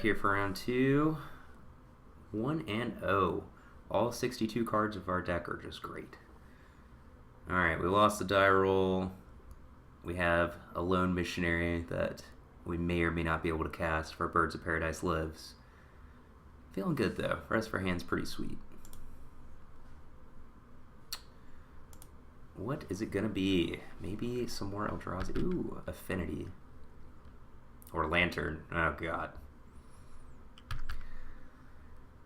here for round 2. 1-0. All 62 cards of our deck are just great. Alright, we lost the die roll. We have a lone missionary that we may or may not be able to cast for Birds of Paradise Lives. Feeling good though. Rest of our hand's pretty sweet. What is it gonna be? Maybe some more Eldrazi. Ooh, Affinity. Or Lantern. Oh god.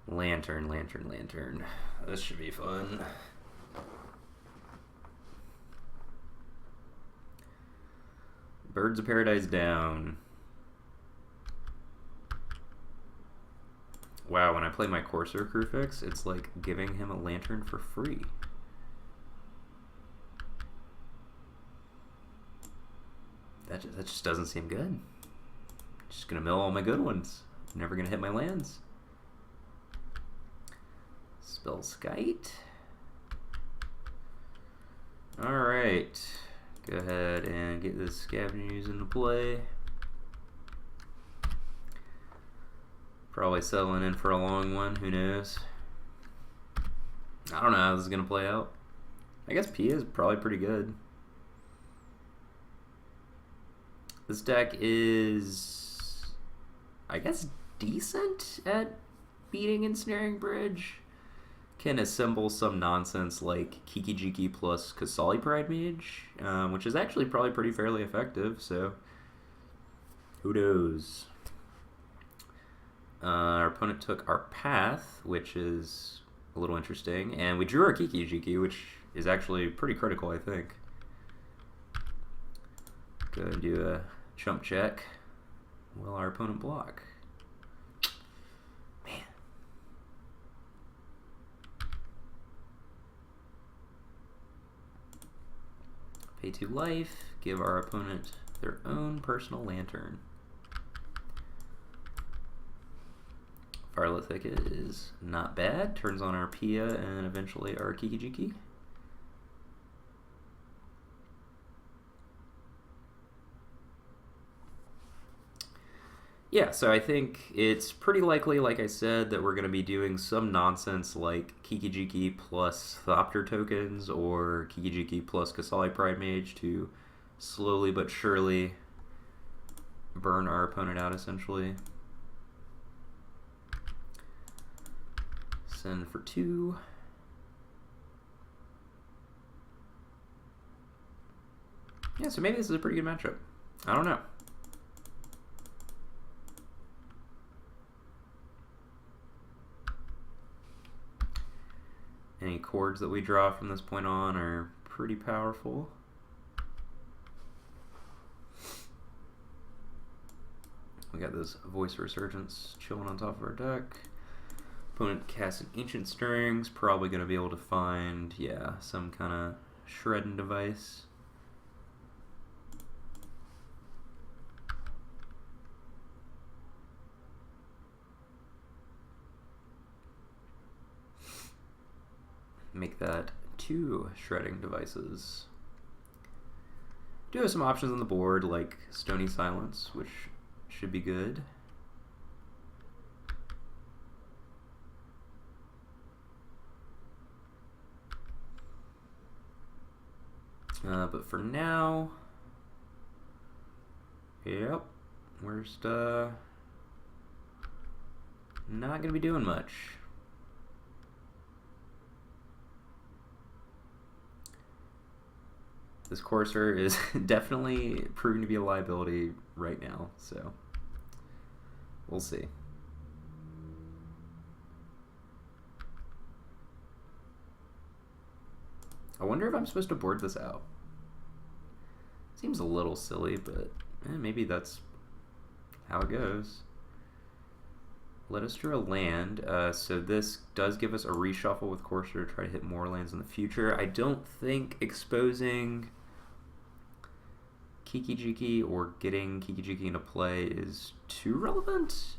Lantern. This should be fun. Birds of Paradise down. Wow, when I play my Corsair Crewfix, it's like giving him a lantern for free. That just doesn't seem good. Just gonna mill all my good ones. Never gonna hit my lands. Spell Skite. Alright. Go ahead and get this Scavengers into play. Probably settling in for a long one, who knows? I don't know how this is gonna play out. I guess Pia is probably pretty good. This deck is, I guess, decent at beating Ensnaring Bridge. Can assemble some nonsense like Kiki-Chord plus Kasali Pride Mage, which is actually probably pretty fairly effective, so who knows? Our opponent took our Path, which is a little interesting, and we drew our Kiki-Chord, which is actually pretty critical, I think. Go ahead and do a chump check. Will our opponent block? Man. Pay 2 life, give our opponent their own personal lantern. Firelith Thicket is not bad. Turns on our Pia and eventually our Kiki-Chord. Yeah, so I think it's pretty likely, like I said, that we're going to be doing some nonsense like Kiki-Chord plus Thopter tokens or Kiki-Chord plus Kasali Pride Mage to slowly but surely burn our opponent out, essentially. Send for 2. Yeah, so maybe this is a pretty good matchup. I don't know. Any chords that we draw from this point on are pretty powerful. We got this Voice Resurgence chilling on top of our deck. Opponent casts an Ancient Stirrings, probably going to be able to find, yeah, some kind of shredding device. Make that 2 shredding devices. Do have some options on the board like Stony Silence, which should be good. But for now, yep, we're just not going to be doing much. This Corsair is definitely proving to be a liability right now, so we'll see. I wonder if I'm supposed to board this out. Seems a little silly, but maybe that's how it goes. Let us draw a land. So this does give us a reshuffle with Corsair to try to hit more lands in the future. I don't think exposing Kiki-Chord or getting Kiki-Chord into play is too relevant.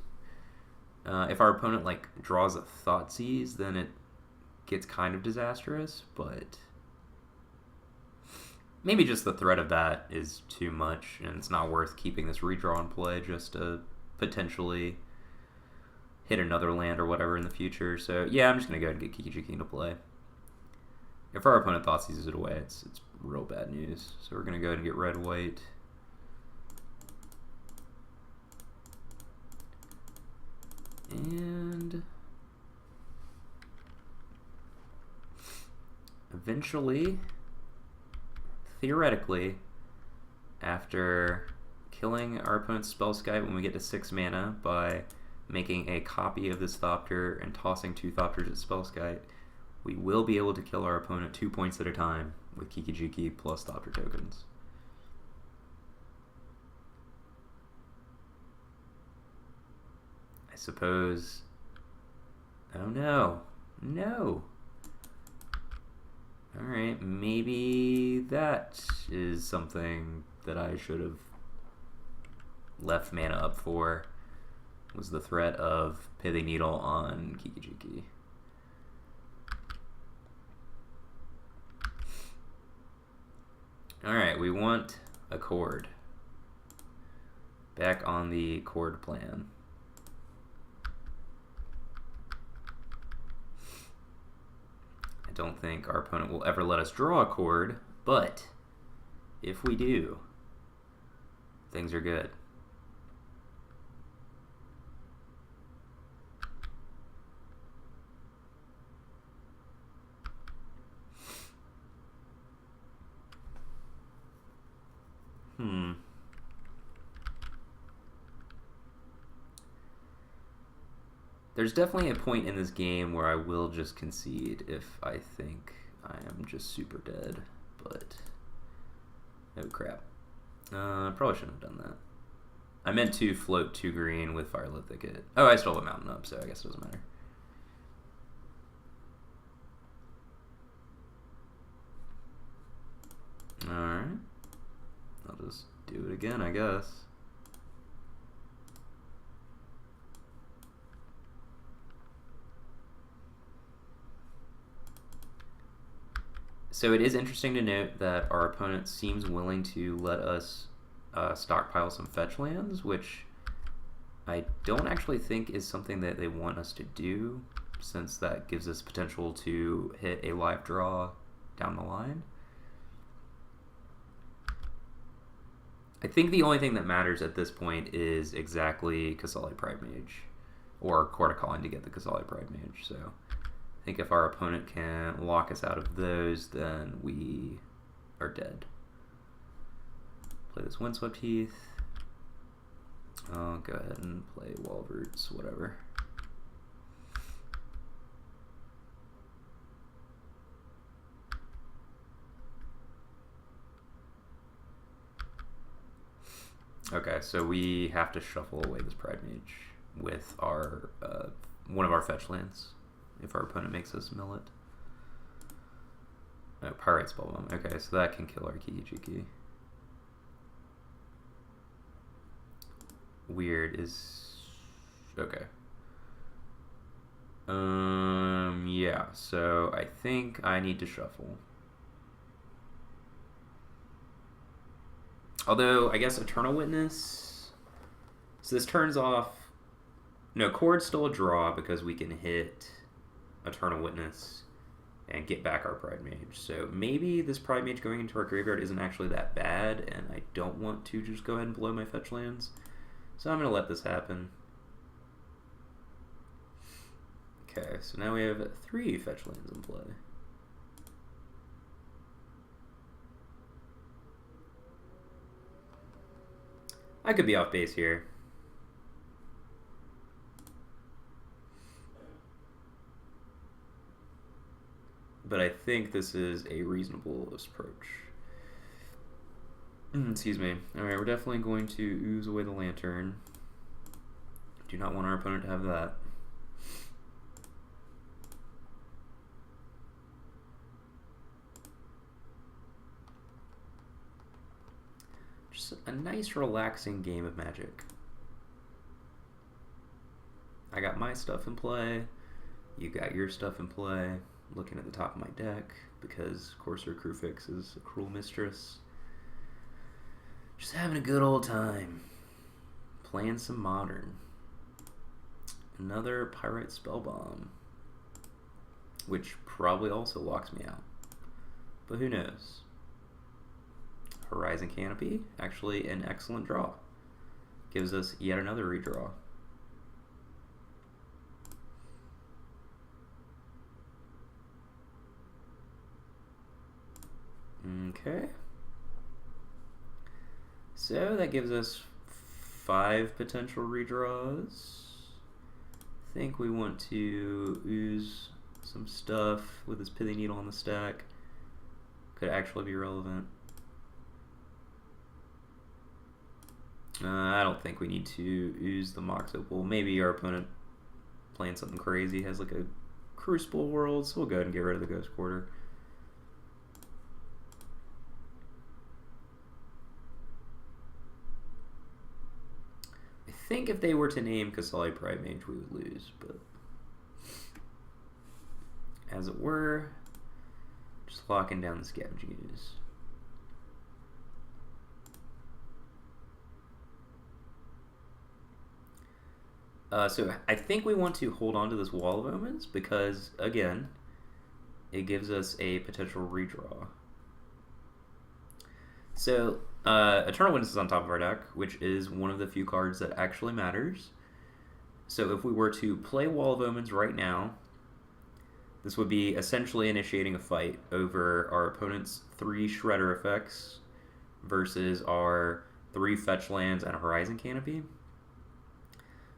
If our opponent like draws a Thoughtseize, then it gets kind of disastrous, but maybe just the threat of that is too much, and it's not worth keeping this redraw in play just to potentially hit another land or whatever in the future. So yeah, I'm just going to go ahead and get Kiki-Chord into play. If our opponent Thoughtseizes it away, it's real bad news. So we're going to go ahead and get red-white. And eventually, theoretically, after killing our opponent's Spellskite when we get to 6 mana by making a copy of this Thopter and tossing 2 Thopters at Spellskite, we will be able to kill our opponent 2 points at a time with Kiki-Jiki plus Thopter tokens. I suppose... Oh no. No! Alright, maybe that is something that I should have left mana up for, was the threat of Pithing Needle on Kiki-Jiki. Alright, we want a chord. Back on the chord plan. I don't think our opponent will ever let us draw a chord, but if we do, things are good. There's definitely a point in this game where I will just concede if I think I am just super dead, but oh crap. Probably shouldn't have done that. I meant to float 2 green with Firelit Thicket. Oh, I still have a mountain up, so I guess it doesn't matter. Alright. I'll just do it again, I guess. So it is interesting to note that our opponent seems willing to let us stockpile some fetch lands, which I don't actually think is something that they want us to do, since that gives us potential to hit a live draw down the line. I think the only thing that matters at this point is exactly Qasali Pridemage, or Court of Calling to get the Qasali Pridemage, so I think if our opponent can lock us out of those, then we are dead. Play this Windswept Heath. I'll go ahead and play Wall of Roots, whatever. Okay, so we have to shuffle away this Pridemage with our one of our fetch lands if our opponent makes us mill it. Oh, Pyrite Spellbomb. Okay, so that can kill our Kiki-Jiki. Weird is... okay. Yeah, so I think I need to shuffle. Although, I guess Eternal Witness... So this turns off... No, Chord's still a draw because we can hit Eternal Witness and get back our Pridemage. So maybe this Pridemage going into our graveyard isn't actually that bad, and I don't want to just go ahead and blow my fetch lands. So I'm going to let this happen. Okay, so now we have 3 fetch lands in play. I could be off base here. But I think this is a reasonable approach. Excuse me. Alright, we're definitely going to ooze away the Lantern. Do not want our opponent to have that. Just a nice, relaxing game of Magic. I got my stuff in play. You got your stuff in play. Looking at the top of my deck because Courser Crewfix is a cruel mistress. Just having a good old time. Playing some Modern. Another Pyrite Spellbomb, which probably also locks me out. But who knows? Horizon Canopy, actually an excellent draw. Gives us yet another redraw. Okay. So that gives us 5 potential redraws. I think we want to ooze some stuff with this Pithy Needle on the stack. Could actually be relevant. I don't think we need to ooze the Mox Opal. Maybe our opponent playing something crazy has like a Crucible World, so we'll go ahead and get rid of the Ghost Quarter. I think if they were to name Kasali Pride Mage, we would lose, but as it were, just locking down the Scavenging Ooze. So I think we want to hold on to this Wall of Omens because, again, it gives us a potential redraw. So Eternal Witness is on top of our deck, which is one of the few cards that actually matters. So if we were to play Wall of Omens right now, this would be essentially initiating a fight over our opponent's 3 Shredder effects versus our 3 fetch lands and a Horizon Canopy.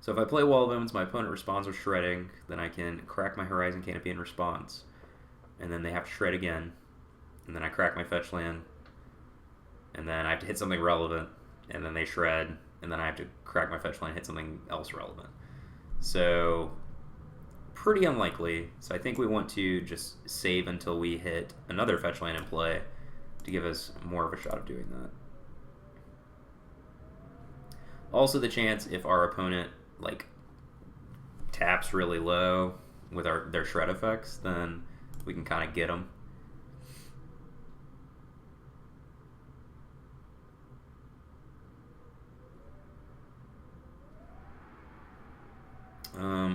So if I play Wall of Omens, my opponent responds with shredding, then I can crack my Horizon Canopy in response. And then they have to shred again. And then I crack my fetch land. And then I have to hit something relevant. And then they shred. And then I have to crack my fetch land and hit something else relevant. So, pretty unlikely. So I think we want to just save until we hit another fetch land in play to give us more of a shot of doing that. Also the chance if our opponent like taps really low with their shred effects, then we can kind of get them.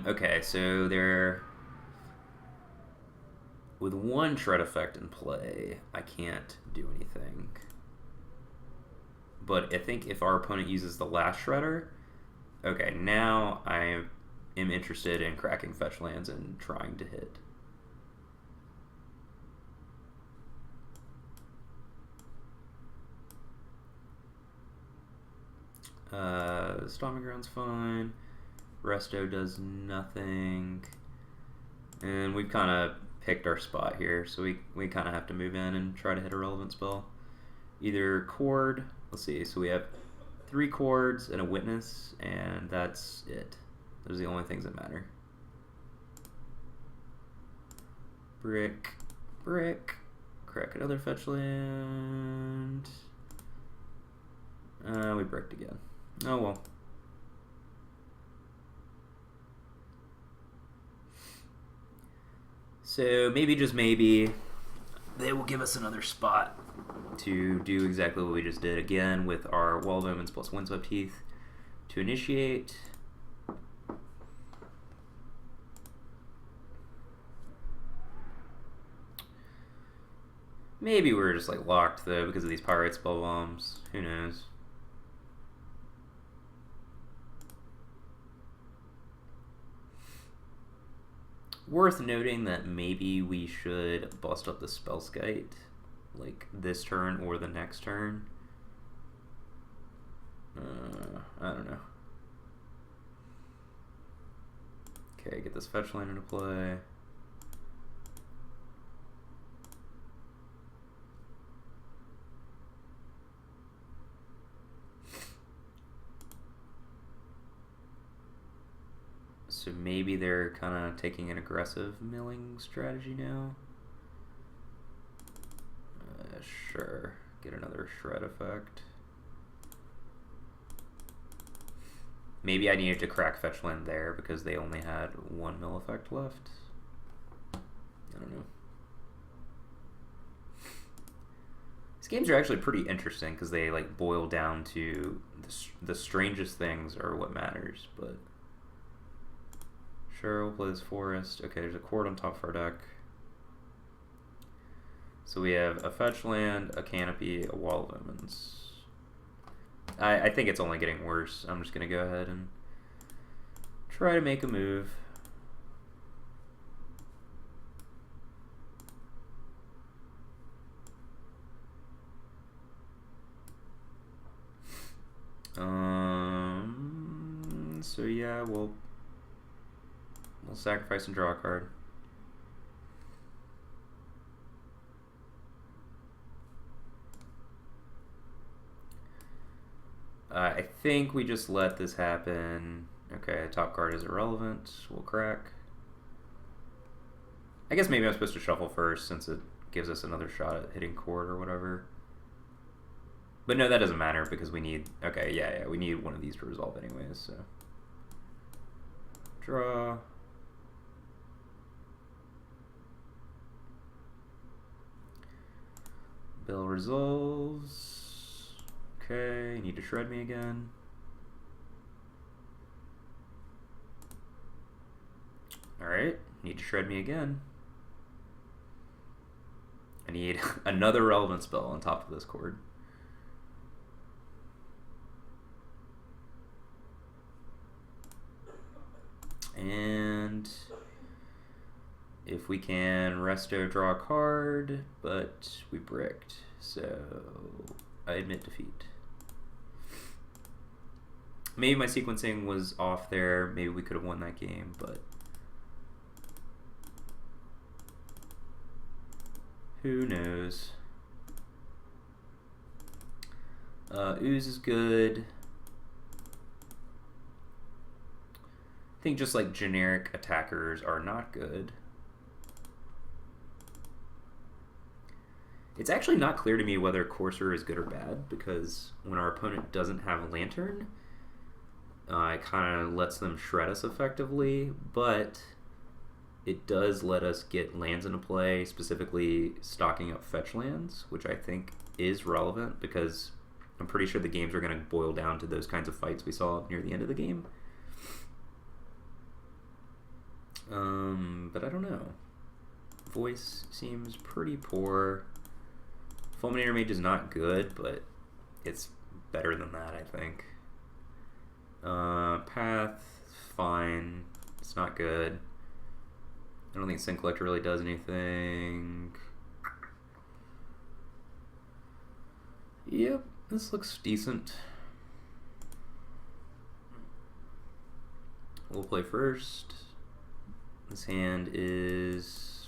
Okay, so they're with 1 shred effect in play, I can't do anything. But I think if our opponent uses the last shredder, okay, now I am interested in cracking fetch lands and trying to hit. Stomping Ground's fine. Resto does nothing. And we've kind of picked our spot here, so we kind of have to move in and try to hit a relevant spell. Either Chord, let's see, so we have 3 chords and a witness, and that's it. Those are the only things that matter. Brick, brick, crack another fetch land. We bricked again. Oh well. So maybe, just maybe, they will give us another spot to do exactly what we just did again with our Wall of Omens plus Windswept Heath to initiate. Maybe we're just like locked though because of these Pyrite Spellbombs. Who knows? Worth noting that maybe we should bust up the Spellskite like this turn or the next turn. I don't know. Okay, get this fetch land into play. So maybe they're kind of taking an aggressive milling strategy now. Sure, get another shred effect. Maybe I needed to crack fetch land there because they only had 1 mill effect left. I don't know. These games are actually pretty interesting because they like boil down to the strangest things are what matters, but Sure, we'll play this forest. Okay, there's a chord on top of our deck. So we have a fetch land, a canopy, a wall of omens. I think it's only getting worse. I'm just going to go ahead and try to make a move. So yeah, we'll sacrifice and draw a card. I think we just let this happen. Okay, top card is irrelevant. We'll crack. I guess maybe I'm supposed to shuffle first since it gives us another shot at hitting chord or whatever. But no, that doesn't matter because we need... Okay, yeah, we need one of these to resolve anyways, so... Draw. Bill resolves. Okay, need to shred me again. Alright, need to shred me again. I need another relevant spell on top of this chord. And if we can resto, draw a card, but we bricked, so I admit defeat. Maybe my sequencing was off there, maybe we could have won that game, but who knows. Ooze is good. I think just like generic attackers are not good. It's actually not clear to me whether Courser is good or bad, because when our opponent doesn't have a Lantern, it kind of lets them shred us effectively, but it does let us get lands into play, specifically stocking up fetch lands, which I think is relevant because I'm pretty sure the games are going to boil down to those kinds of fights we saw near the end of the game. But I don't know. Voice seems pretty poor. Fulminator Mage is not good, but it's better than that, I think. Path, fine. It's not good. I don't think Sin Collector really does anything. Yep, this looks decent. We'll play first. This hand is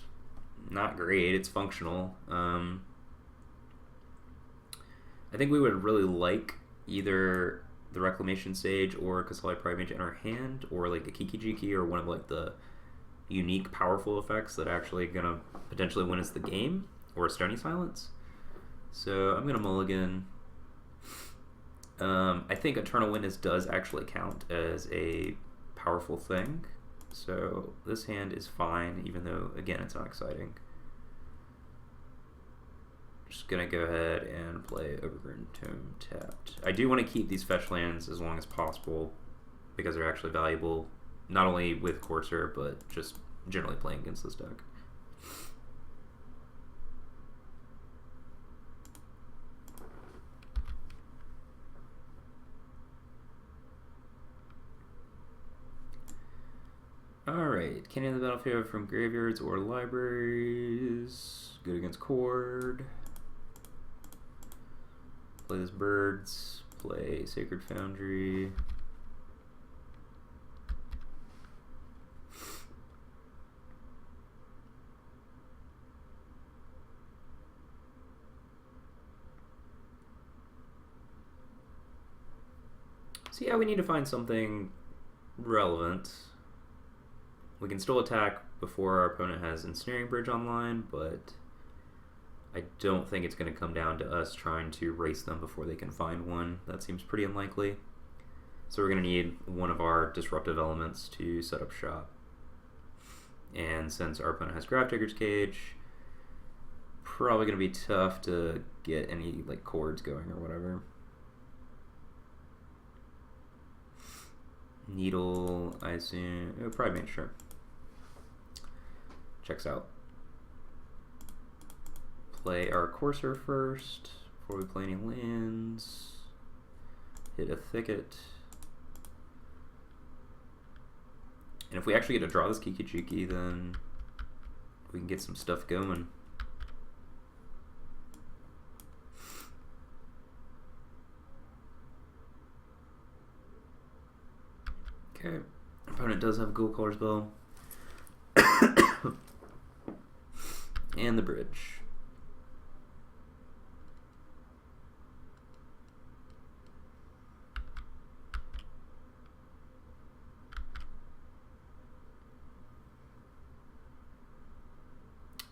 not great. It's functional. I think we would really like either the Reclamation Sage or Kasali Primate in our hand, or like a Kiki-Chord or one of like the unique powerful effects that are actually gonna potentially win us the game, or a Stony Silence. So I'm gonna mulligan. I think Eternal Witness does actually count as a powerful thing. So this hand is fine, even though, again, it's not exciting. Just gonna go ahead and play Overgrown Tome tapped. I do want to keep these fetch lands as long as possible because they're actually valuable, not only with Courser, but just generally playing against this deck. Alright, candy in the battlefield from graveyards or libraries. Good against Chord. Play this Birds. Play Sacred Foundry. So yeah, we need to find something relevant. We can still attack before our opponent has Ensnaring Bridge online, but I don't think it's going to come down to us trying to race them before they can find one. That seems pretty unlikely. So we're going to need one of our disruptive elements to set up shop. And since our opponent has Gravedigger's Cage, probably going to be tough to get any like chords going or whatever. Needle, I assume. Oh, probably make sure. Checks out. Play our Courser first before we play any lands. Hit a Thicket. And if we actually get to draw this Kiki-Chord, then we can get some stuff going. Okay, opponent does have Kiki-Chord spell. And the bridge.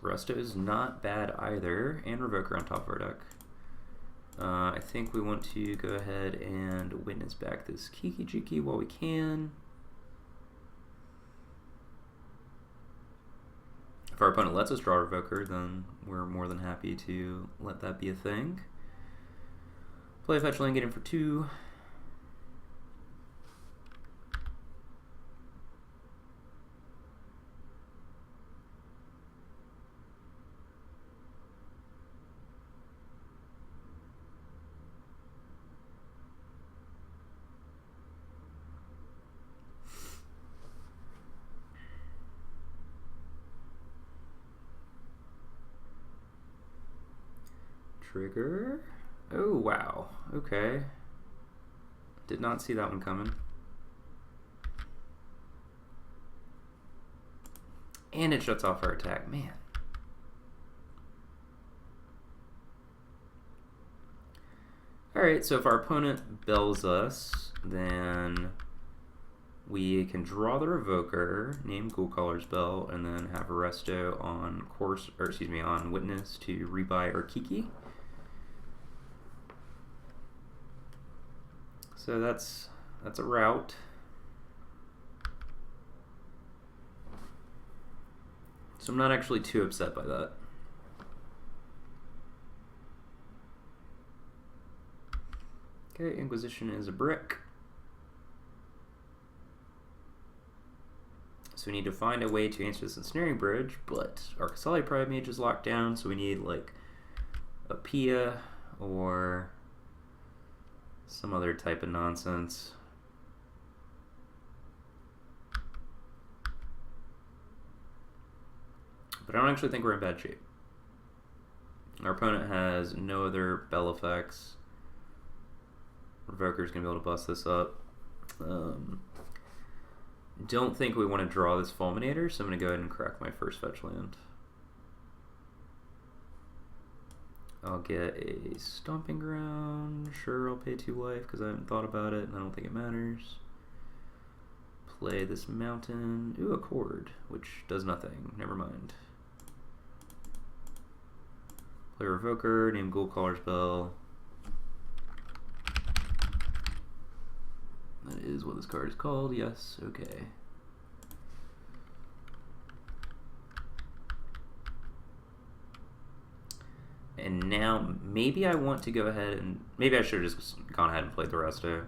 Resto is not bad either, and Revoker on top of our deck. I think we want to go ahead and witness back this Kiki-Chord while we can. If our opponent lets us draw Revoker, then we're more than happy to let that be a thing. Play fetch land, get in for 2. Trigger. Oh, wow. Okay. Did not see that one coming. And it shuts off our attack. Man. Alright, so if our opponent bells us, then we can draw the Revoker, name Kiki-Chord spell, and then have a resto on on witness to rebuy our Kiki. So that's a route. So I'm not actually too upset by that. Okay, Inquisition is a brick. So we need to find a way to answer this Ensnaring Bridge, but our Kasali Pride Mage is locked down, so we need like a Pia or some other type of nonsense. But I don't actually think we're in bad shape. Our opponent has no other bell effects. Revoker's gonna be able to bust this up. Don't think we want to draw this Fulminator, so I'm gonna go ahead and crack my first fetch land. I'll get a Stomping Ground. Sure, I'll pay 2 life because I haven't thought about it and I don't think it matters. Play this Mountain. Ooh, a Chord, which does nothing. Never mind. Play Revoker, name Kiki-Chord spell. That is what this card is called, yes, okay. And now, maybe I want to go ahead and... Maybe I should have just gone ahead and played the resto.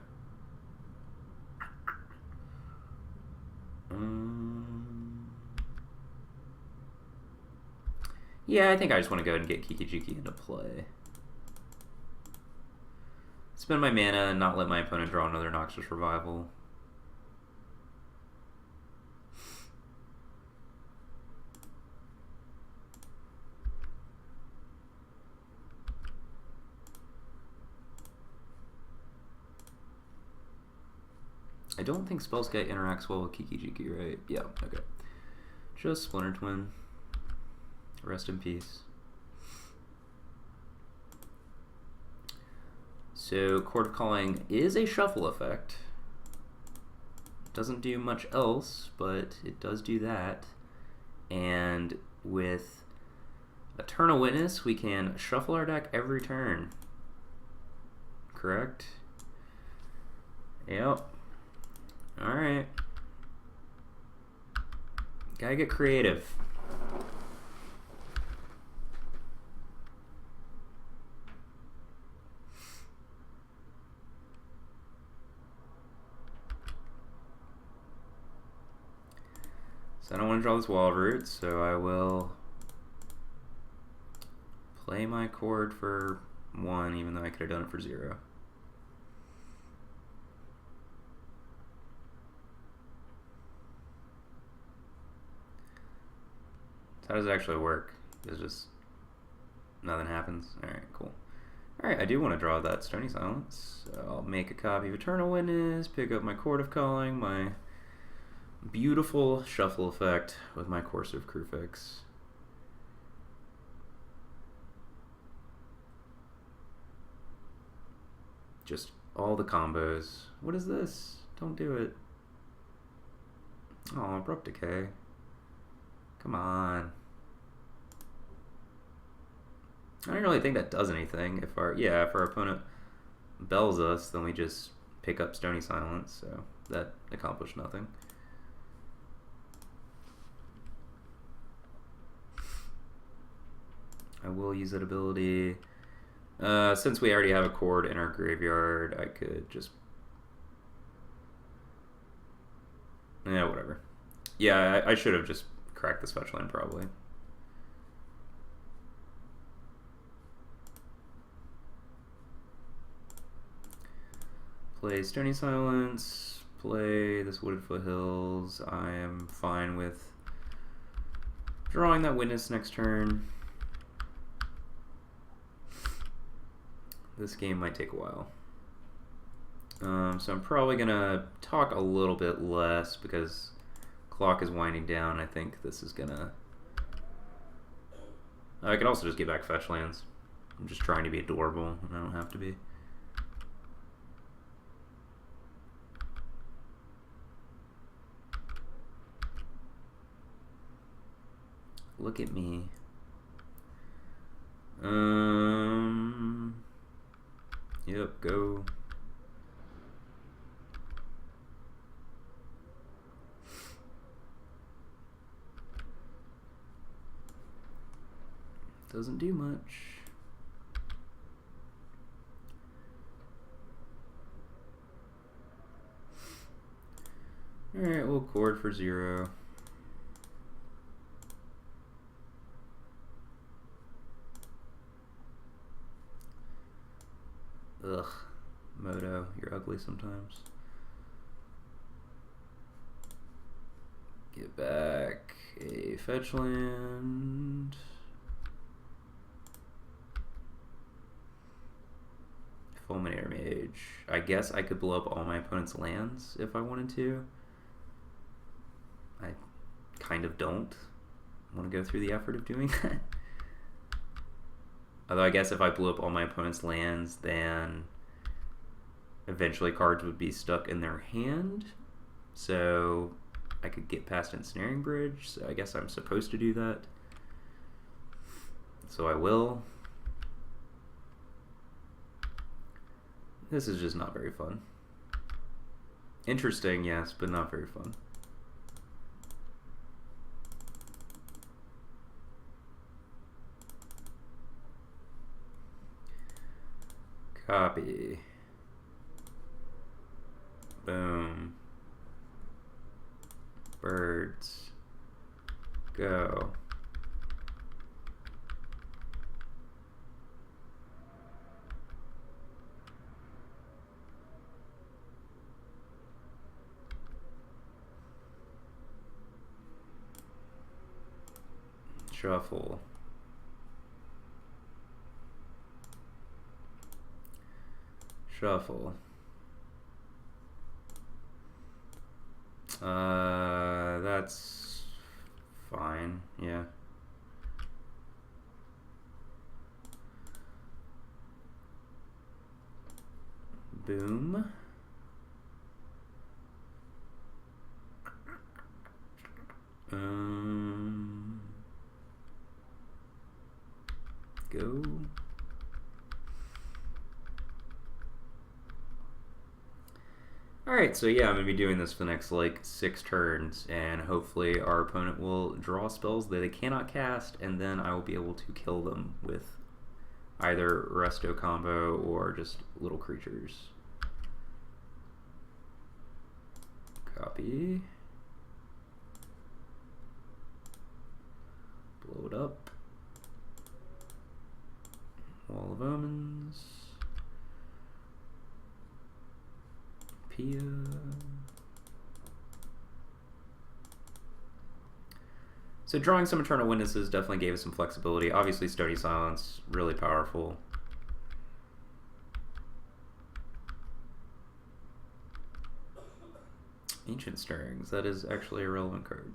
Yeah, I think I just want to go ahead and get Kiki-Chord into play. Spend my mana and not let my opponent draw another Noxious Revival. I don't think Spellskite interacts well with Kiki-Chord, right? Yeah, okay. Just Splinter Twin. Rest in peace. So, Chord of Calling is a shuffle effect. Doesn't do much else, but it does do that. And with Eternal Witness, we can shuffle our deck every turn. Correct? Yep. Alright. Gotta get creative. So I don't want to draw this Wild Root, so I will play my Chord for 1, even though I could have done it for 0. So how does it actually work? It's just nothing happens? Alright, cool. Alright, I do want to draw that Stony Silence. So I'll make a copy of Eternal Witness, pick up my Chord of Calling, my beautiful shuffle effect with my Coercive Crucifix. Just all the combos. What is this? Don't do it. Oh, Abrupt Decay. Come on. I don't really think that does anything. If our opponent bells us, then we just pick up Stony Silence, so that accomplished nothing. I will use that ability. Since we already have a Chord in our graveyard, I could just... Yeah, whatever. Yeah, I should have just cracked this fetch land, probably. Play Stony Silence, play this Wooded Foothills. I am fine with drawing that Witness next turn. This game might take a while. So I'm probably going to talk a little bit less because clock is winding down. I think this is going to... I could also just get back fetch lands. I'm just trying to be adorable, and I don't have to be. Look at me. Yep, go. Doesn't do much. Alright, we'll Chord for 0. Ugh, Moto, you're ugly sometimes. Get back a fetch land. Fulminator Mage. I guess I could blow up all my opponent's lands if I wanted to. I kind of don't want to go through the effort of doing that. Although I guess if I blew up all my opponent's lands, then eventually cards would be stuck in their hand. So I could get past Ensnaring Bridge. So I guess I'm supposed to do that. So I will. This is just not very fun. Interesting, yes, but not very fun. Copy. Boom. Birds. Go. Shuffle. Shuffle. That's fine, yeah. Boom. Go. Alright, so yeah, I'm going to be doing this for the next, like, 6 turns, and hopefully our opponent will draw spells that they cannot cast, and then I will be able to kill them with either Resto combo or just little creatures. Copy. Blow it up. Wall of Omens. Pia. So drawing some Eternal Witnesses definitely gave us some flexibility. Obviously, Stony Silence, really powerful. Ancient Stirrings, that is actually a relevant card.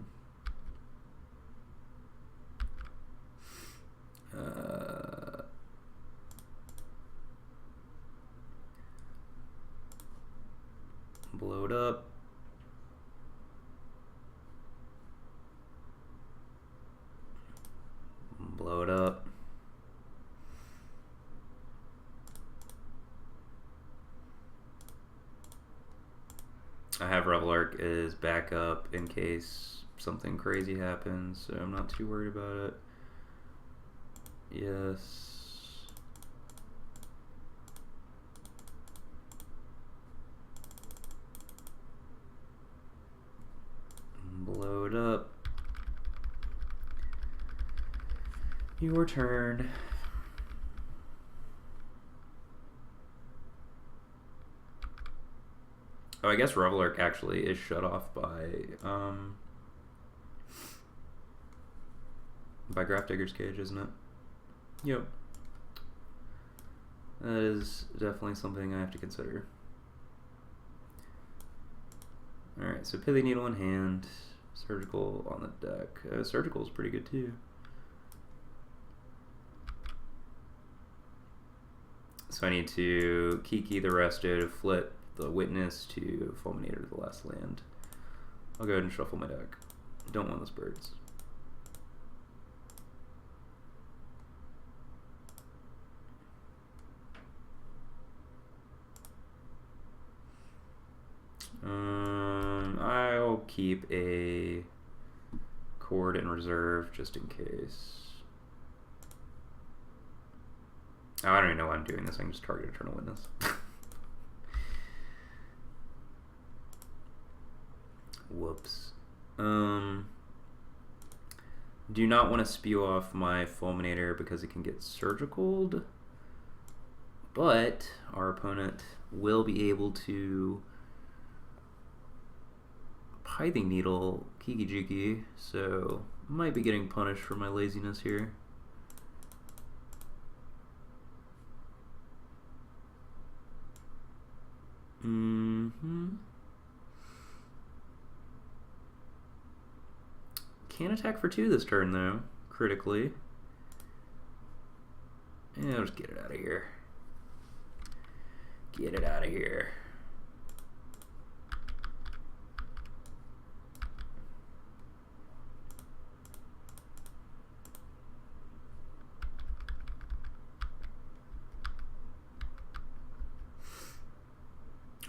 Blow it up. Blow it up. I have Revel Arc as backup in case something crazy happens, so I'm not too worried about it. Yes. Blow it up. Your turn. Oh, I guess Revel Arc actually is shut off by Grafdigger's Cage, isn't it? Yep. That is definitely something I have to consider. Alright, so Pithing Needle in hand, Surgical on the deck. Surgical is pretty good too. So I need to Kiki the Resto to flip the Witness to Fulminator the last land. I'll go ahead and shuffle my deck. Don't want those birds. I'll keep a Chord in reserve just in case. Oh, I don't even know why I'm doing this. I can just target Eternal Witness. Whoops. Do not want to spew off my Fulminator because it can get Surgicaled, but our opponent will be able to Pithing Needle Kiki-Jiki, so might be getting punished for my laziness here. Can't attack for 2 this turn though, critically. Yeah, I'll just get it out of here. Get it out of here.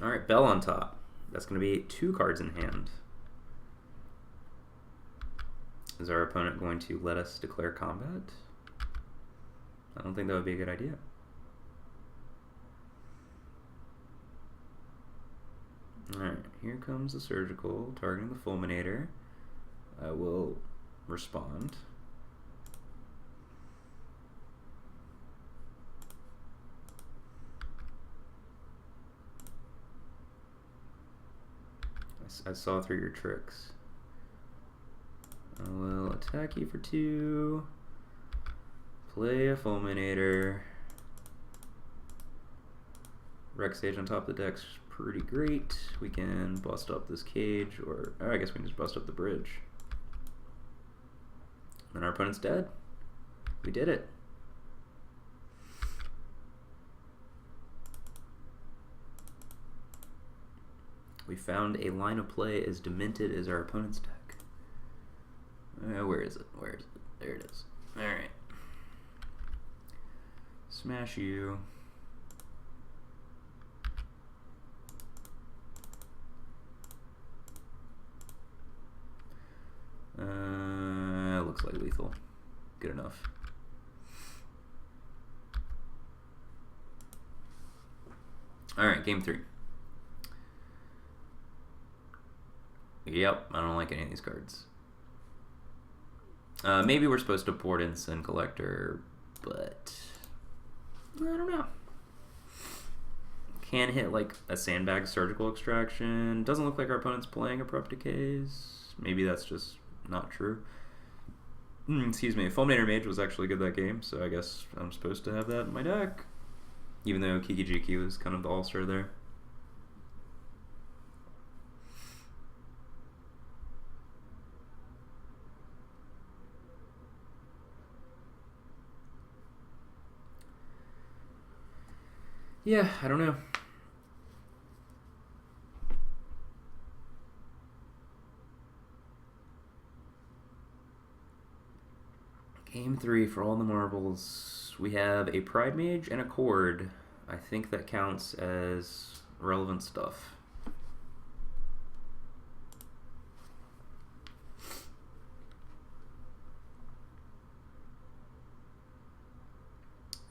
Alright, Bell on top. That's going to be 2 cards in hand. Is our opponent going to let us declare combat? I don't think that would be a good idea. Alright, here comes the Surgical, targeting the Fulminator. I will respond. I saw through your tricks. I will attack you for 2. Play a Fulminator. Rex Sage on top of the deck's pretty great. We can bust up this cage, or I guess we can just bust up the bridge. And our opponent's dead. We did it. We found a line of play as demented as our opponent's deck. Where is it? Where is it? There it is. Alright. Smash you. Looks like lethal. Good enough. Alright, game 3. Yep, I don't like any of these cards. Maybe we're supposed to port in Sin Collector, but I don't know. Can hit like a Sandbag Surgical Extraction. Doesn't look like our opponent's playing Abrupt Decays. Maybe that's just not true. Excuse me. Fulminator Mage was actually good that game, so I guess I'm supposed to have that in my deck. Even though Kiki-Chord was kind of the all-star there. Yeah, I don't know. Game 3 for all the marbles. We have a Pride Mage and a Chord. I think that counts as relevant stuff.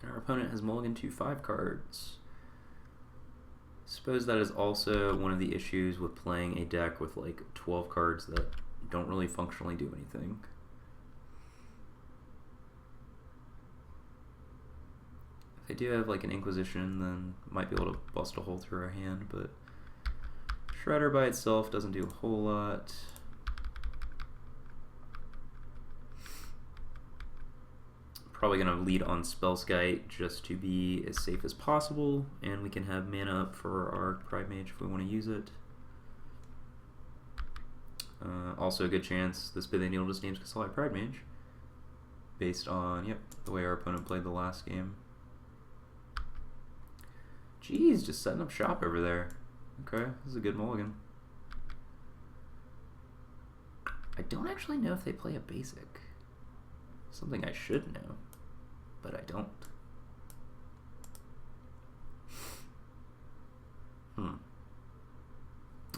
And our opponent has mulliganed to 5 cards. Suppose that is also one of the issues with playing a deck with like 12 cards that don't really functionally do anything. If they do have like an Inquisition, then might be able to bust a hole through our hand, but Shredder by itself doesn't do a whole lot. Probably going to lead on Spellskite just to be as safe as possible, and we can have mana up for our Pride Mage if we want to use it. Also a good chance this Bithany Needle just names Kasali Pride Mage, based on, yep, the way our opponent played the last game. Jeez, just setting up shop over there. Okay, this is a good mulligan. I don't actually know if they play a basic. Something I should know, but I don't.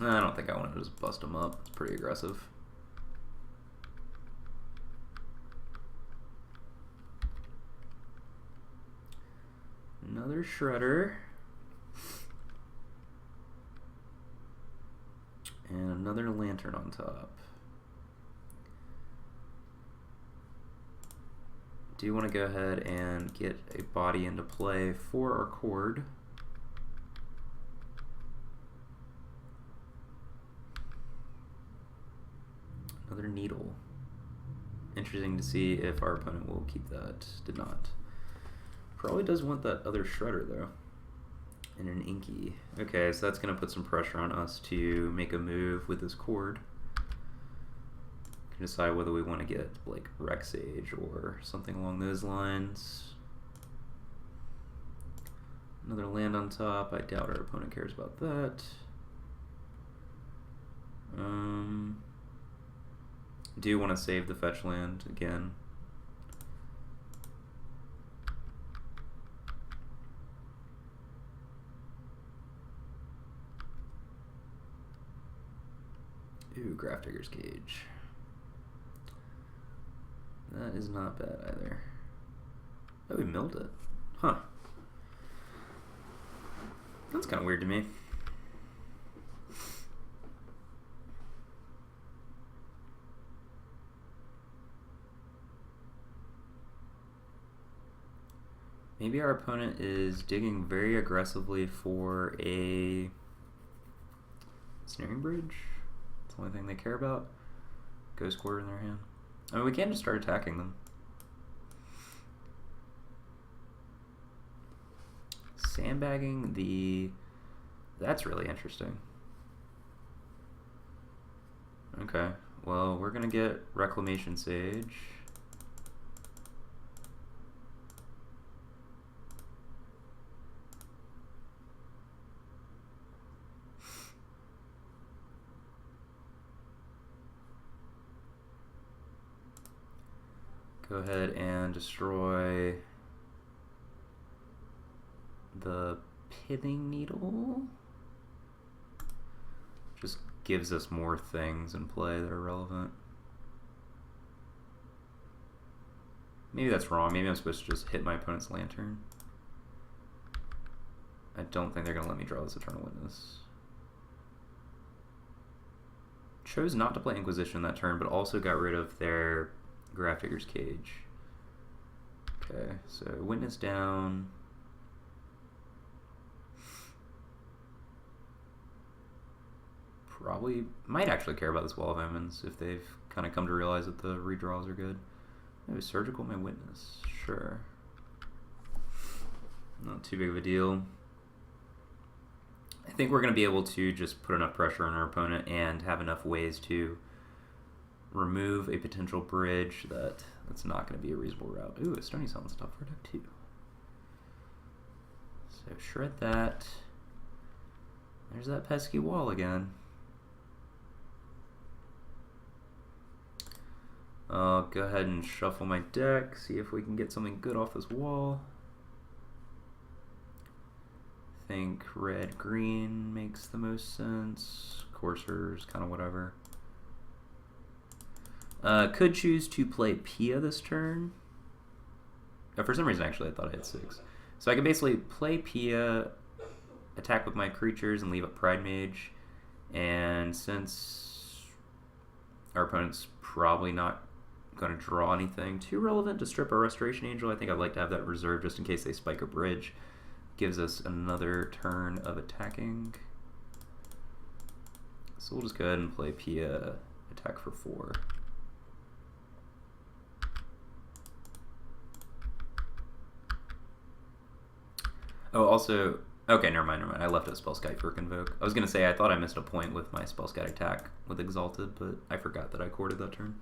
I don't think I want to just bust them up. It's pretty aggressive. Another Shredder. And another Lantern on top. Do want to go ahead and get a body into play for our Chord. Another Needle. Interesting to see if our opponent will keep that. Did not. Probably does want that other Shredder though. And an Inky. Okay, so that's going to put some pressure on us to make a move with this Chord. Can decide whether we want to get like Rex Age or something along those lines. Another land on top. I doubt our opponent cares about that. Do want to save the fetch land again. Ooh, Grafdigger's Cage. That is not bad either. Oh, we milled it. Huh. That's kind of weird to me. Maybe our opponent is digging very aggressively for a Snaring Bridge. That's the only thing they care about. Ghost Quarter in their hand. I mean, we can just start attacking them. Sandbagging the... That's really interesting. Okay, well, we're going to get Reclamation Sage. Go ahead and destroy the Pithing Needle. Just gives us more things in play that are relevant. Maybe that's wrong. Maybe I'm supposed to just hit my opponent's Lantern. I don't think they're going to let me draw this Eternal Witness. Chose not to play Inquisition that turn, but also got rid of their Grafdigger's Cage. Okay, so Witness down. Probably might actually care about this Wall of Omens if they've kind of come to realize that the redraws are good. Maybe Surgical my Witness, sure. Not too big of a deal. I think we're going to be able to just put enough pressure on our opponent and have enough ways to remove a potential bridge that's not going to be a reasonable route. Ooh, a Stony Silence stuff for deck 2. So shred that. There's that pesky wall again. I'll go ahead and shuffle my deck, see if we can get something good off this wall. I think red-green makes the most sense. Courser's kind of whatever. Could choose to play Pia this turn. For some reason, actually, I thought I had 6. So I can basically play Pia, attack with my creatures, and leave up Pride Mage. And since our opponent's probably not going to draw anything too relevant to strip our Restoration Angel, I think I'd like to have that reserved just in case they spike a bridge. Gives us another turn of attacking. So we'll just go ahead and play Pia, attack for 4. Oh, also, okay, never mind. I left a Spellskite for Convoke. I was going to say, I thought I missed a point with my Spellskite attack with Exalted, but I forgot that I courted that turn.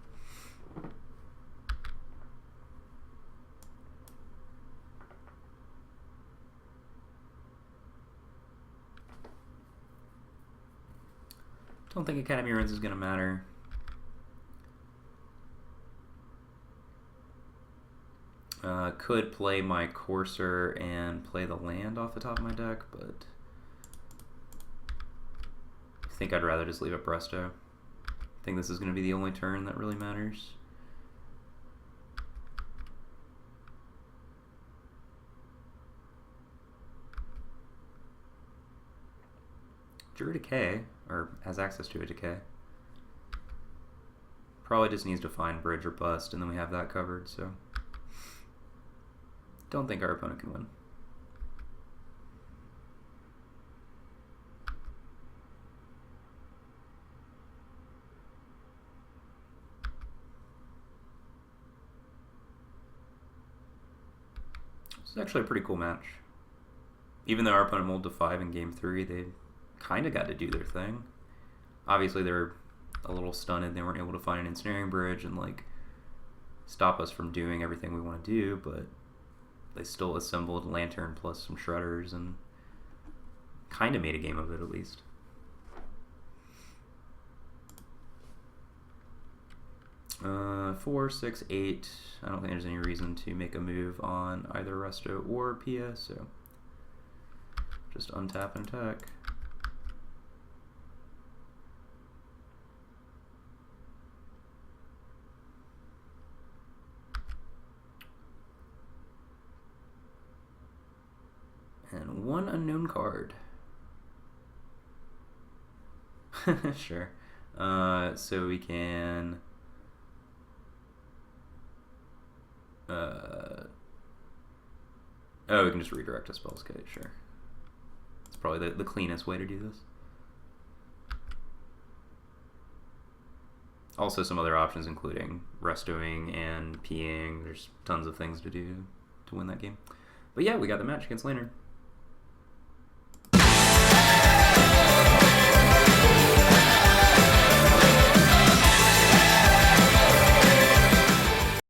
Don't think Academy Ruins is going to matter. Could play my Courser and play the land off the top of my deck, but I think I'd rather just leave it Presto. I think this is going to be the only turn that really matters. Drew Decay, or has access to a Decay. Probably just needs to find Bridge or Bust, and then we have that covered, so don't think our opponent can win. This is actually a pretty cool match. Even though our opponent mulled to 5 in game 3, they kind of got to do their thing. Obviously, they're a little stunted. They weren't able to find an Ensnaring Bridge and like stop us from doing everything we want to do, but they still assembled Lantern plus some Shredders and kind of made a game of it at least. Uh, 4, 6, 8. I don't think there's any reason to make a move on either Resto or Pia, so just untap and attack. And 1 unknown card. Sure. So we can oh, we can just redirect a Spellskite, sure. It's probably the cleanest way to do this. Also some other options including restoing and peeing. There's tons of things to do to win that game. But yeah, we got the match against Lantern.